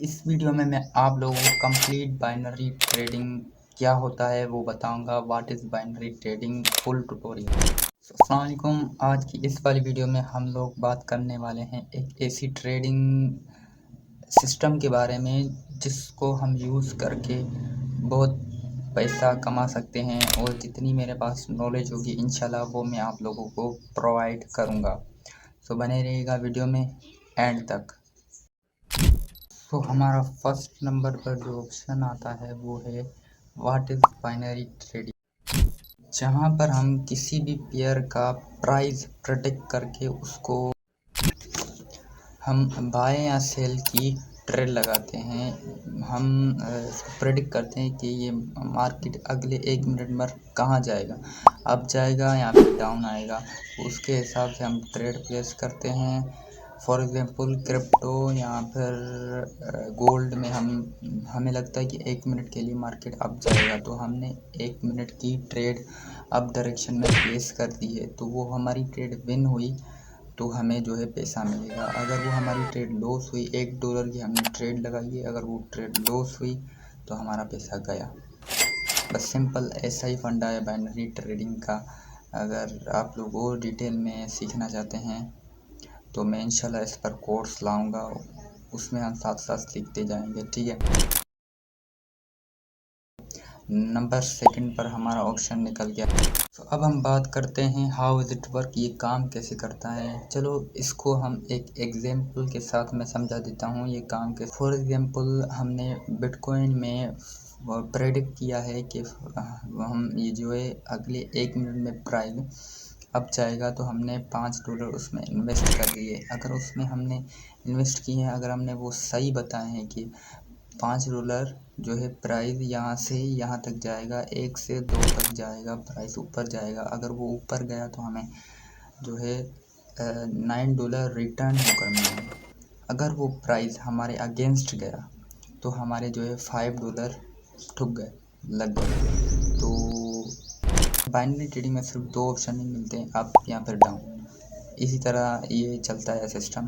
इस वीडियो में मैं आप लोगों को कंप्लीट बाइनरी ट्रेडिंग क्या होता है वो बताऊंगा। What is binary trading full tutorial. अस्सलाम वालेकुम। आज की इस वाली वीडियो में हम लोग बात करने वाले हैं एक ऐसी ट्रेडिंग सिस्टम के बारे में जिसको हम यूज़ करके बहुत पैसा कमा सकते हैं, और जितनी मेरे पास नॉलेज होगी इंशाल्लाह वो मैं आप लोगों को प्रोवाइड करूँगा। सो बने रहिएगा वीडियो में एंड तक। तो हमारा फर्स्ट नंबर पर जो ऑप्शन आता है वो है व्हाट इज़ बाइनरी ट्रेडिंग, जहाँ पर हम किसी भी पेयर का प्राइस प्रेडिक्ट करके उसको हम बाय या सेल की ट्रेड लगाते हैं। हम प्रेडिक्ट करते हैं कि ये मार्केट अगले 1 मिनट में कहाँ जाएगा, अप जाएगा या फिर डाउन आएगा। उसके हिसाब से हम ट्रेड प्लेस करते हैं। फॉर एग्ज़ाम्पल क्रिप्टो या फिर गोल्ड में हमें लगता है कि 1 मिनट के लिए मार्केट अप जाएगा, तो हमने 1 मिनट की ट्रेड अप डायरेक्शन में प्लेस कर दी है, तो वो हमारी ट्रेड विन हुई तो हमें जो है पैसा मिलेगा। अगर वो हमारी ट्रेड लॉस हुई, $1 की हमने ट्रेड लगाई है, अगर वो ट्रेड लॉस हुई तो हमारा पैसा गया। बस सिंपल ऐसा ही फंडा है बाइनरी ट्रेडिंग का। अगर आप लोग और डिटेल में सीखना चाहते हैं तो मैं इंशाल्लाह इस पर कोर्स लाऊंगा, उसमें हम साथ साथ सीखते जाएंगे, ठीक है। नंबर सेकंड पर हमारा ऑप्शन निकल गया। तो अब हम बात करते हैं हाउ इज़ इट वर्क, ये काम कैसे करता है। चलो इसको हम एक एग्जांपल के साथ मैं समझा देता हूँ ये काम के। फॉर एग्जांपल हमने बिटकॉइन में प्रेडिक्ट किया है कि हम ये जो है अगले 1 मिनट में प्राइस अब जाएगा, तो हमने $5 उसमें इन्वेस्ट कर दिए। अगर उसमें हमने इन्वेस्ट किए हैं, अगर हमने वो सही बताए हैं कि $5 जो है प्राइस यहाँ से यहाँ तक जाएगा, 1 से 2 तक जाएगा, प्राइस ऊपर जाएगा। अगर वो ऊपर गया तो हमें जो है $9 रिटर्न होकर मिलेंगे। अगर वो प्राइस हमारे अगेंस्ट गया तो हमारे जो है $5 ठुक गए, लग गए। तो बाइनरी ट्रेडिंग में सिर्फ 2 ऑप्शन ही मिलते हैं, अप या फिर डाउन। इसी तरह ये चलता है सिस्टम,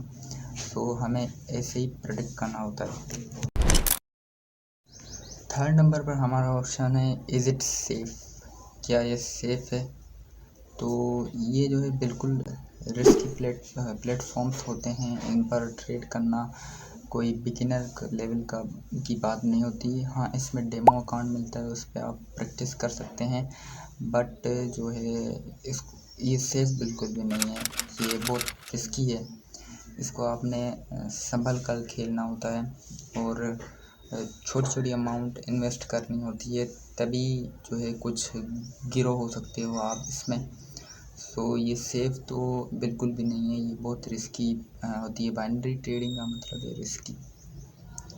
तो हमें ऐसे ही प्रेडिक्ट करना होता है। थर्ड नंबर पर हमारा ऑप्शन है इज़ इट सेफ़, क्या ये सेफ़ है। तो ये जो है बिल्कुल रिस्की प्लेटफॉर्म्स होते हैं, इन पर ट्रेड करना कोई बिगिनर लेवल की बात नहीं होती। हाँ, इसमें डेमो अकाउंट मिलता है, उस पर आप प्रैक्टिस कर सकते हैं, बट जो है ये सेफ़ बिल्कुल भी नहीं है, ये बहुत रिस्की है। इसको आपने संभल कर खेलना होता है, और छोटी छोटी अमाउंट इन्वेस्ट करनी होती है, तभी जो है कुछ गिरो हो सकते हो आप इसमें। सो ये सेफ़ तो बिल्कुल भी नहीं है, ये बहुत रिस्की होती है। बाइनरी ट्रेडिंग का मतलब है रिस्की,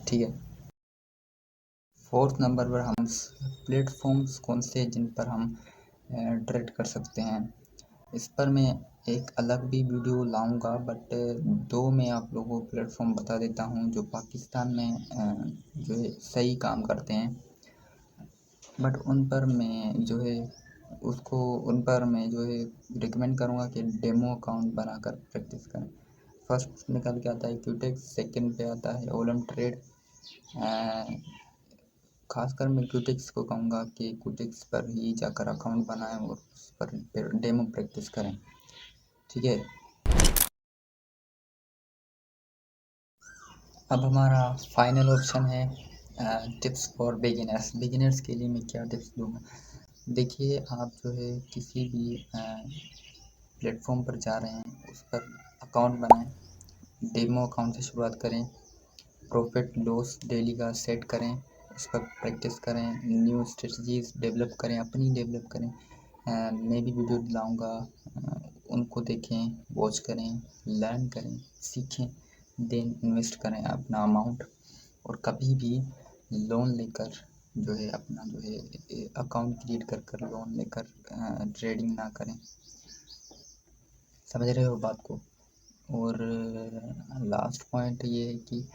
ठीक है। फोर्थ नंबर पर हम प्लेटफॉर्म्स कौन से हैं जिन पर हम ट्रेड कर सकते हैं, इस पर मैं एक अलग भी वीडियो लाऊंगा, बट 2 मैं आप लोगों को प्लेटफॉर्म बता देता हूँ जो पाकिस्तान में जो है सही काम करते हैं, बट उन पर मैं जो है उन पर मैं जो है रिकमेंड करूँगा कि डेमो अकाउंट बनाकर प्रैक्टिस करें। फर्स्ट निकल के आता है क्यूटेक्स, सेकंड पे आता है ओलम ट्रेड। खासकर मैं क्यूटेक्स को कहूँगा कि क्यूटेक्स पर ही जाकर अकाउंट बनाएं और उस पर डेमो प्रैक्टिस करें, ठीक है। अब हमारा फाइनल ऑप्शन है टिप्स फॉर बिगिनर्स के लिए मैं क्या टिप्स दूँगा। देखिए, आप जो है किसी भी प्लेटफॉर्म पर जा रहे हैं, उस पर अकाउंट बनाएं, डेमो अकाउंट से शुरुआत करें, प्रॉफिट लॉस डेली का सेट करें, उस पर प्रैक्टिस करें, न्यू स्ट्रेटजीज डेवलप करें, अपनी डेवलप करें। मैं भी वीडियो लाऊंगा, उनको देखें, वॉच करें, लर्न करें, सीखें, देन इन्वेस्ट करें अपना अमाउंट। और कभी भी लोन लेकर जो है अपना जो है अकाउंट क्रिएट कर कर लोन लेकर ट्रेडिंग ना करें, समझ रहे हो बात को। और लास्ट पॉइंट ये है कि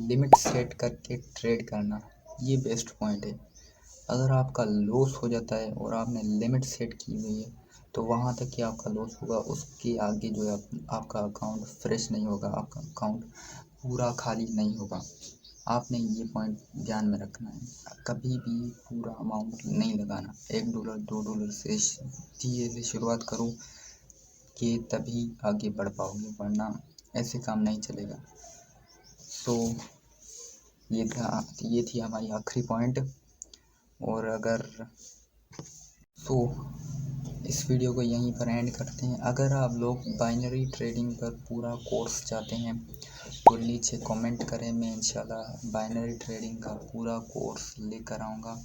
लिमिट सेट करके ट्रेड करना, ये बेस्ट पॉइंट है। अगर आपका लॉस हो जाता है और आपने लिमिट सेट की हुई है तो वहाँ तक ही आपका लॉस होगा, उसके आगे जो है आपका अकाउंट फ्रेश नहीं होगा, आपका अकाउंट पूरा खाली नहीं होगा। आपने ये पॉइंट ध्यान में रखना है, कभी भी पूरा अमाउंट नहीं लगाना। $1 $2 से धीरे से शुरुआत करो कि तभी आगे बढ़ पाओगे, वरना ऐसे काम नहीं चलेगा। सो ये थी हमारी आखिरी पॉइंट। और अगर इस वीडियो को यहीं पर एंड करते हैं। अगर आप लोग बाइनरी ट्रेडिंग पर पूरा कोर्स चाहते हैं तो नीचे कमेंट करें, मैं इंशाल्लाह बाइनरी ट्रेडिंग का पूरा कोर्स लेकर आऊँगा।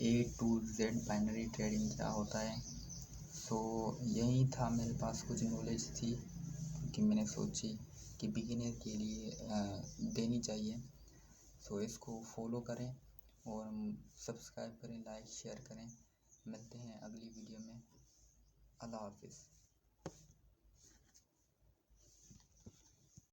A to Z binary trading क्या होता है। सो यही था, मेरे पास कुछ नॉलेज थी कि मैंने सोची कि बिगिनर के लिए देनी चाहिए। सो इसको फॉलो करें और सब्सक्राइब करें, लाइक शेयर करें। मिलते हैं अगली वीडियो में। अल्लाह हाफिज़।